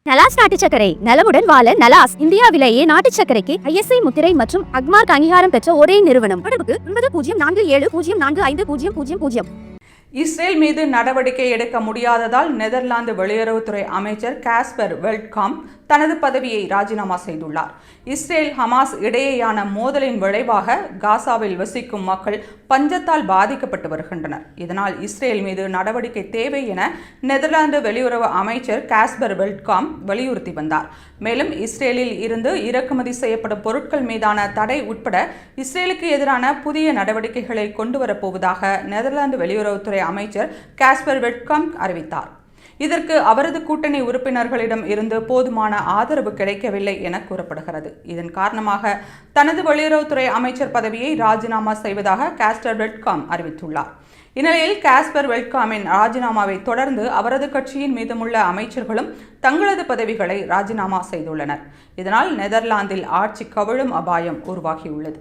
நலாஸ் நாட்டு சர்க்கரை நலமுடன் வாழ நலாஸ் இந்தியாவிலேயே நாட்டு சர்க்கரைக்கு ISI முத்திரை மற்றும் அக்மார்க் அங்கீகாரம் பெற்ற ஒரே நிறுவனம். தொடர்புக்கு 9047045000. இஸ்ரேல் மீது நடவடிக்கை எடுக்க முடியாததால் நெதர்லாந்து வெளியுறவுத்துறை அமைச்சர் காஸ்பர் வெல்ட்காம் தனது பதவியை ராஜினாமா செய்துள்ளார். இஸ்ரேல் ஹமாஸ் இடையேயான மோதலின் விளைவாக காசாவில் வசிக்கும் மக்கள் பஞ்சத்தால் பாதிக்கப்பட்டு வருகின்றனர். இதனால் இஸ்ரேல் மீது நடவடிக்கை தேவை என நெதர்லாந்து வெளியுறவு அமைச்சர் காஸ்பர் வெல்ட்காம் வலியுறுத்தி வந்தார். மேலும் இஸ்ரேலில் இருந்து இறக்குமதி செய்யப்படும் பொருட்கள் மீதான தடை உட்பட இஸ்ரேலுக்கு எதிரான புதிய நடவடிக்கைகளை கொண்டுவரப்போவதாக நெதர்லாந்து வெளியுறவுத்துறை அமைச்சர் காஸ்பர் வெல்ட்காம் அறிவித்தார். இதற்கு அவரது கூட்டணி உறுப்பினர்களிடம் இருந்து போதுமான ஆதரவு கிடைக்கவில்லை என கூறப்படுகிறது. இதன் காரணமாக தனது வெளியுறவுத்துறை அமைச்சர் பதவியை ராஜினாமா செய்வதாக காஸ்பர் வெல்ட்காம் அறிவித்துள்ளார். இந்நிலையில் காஸ்பர் வெல்ட்காமின் ராஜினாமாவை தொடர்ந்து அவரது கட்சியின் மீதமுள்ள அமைச்சர்களும் தங்களது பதவிகளை ராஜினாமா செய்துள்ளனர். இதனால் நெதர்லாந்தில் ஆட்சி கவிழும் அபாயம் உருவாகியுள்ளது.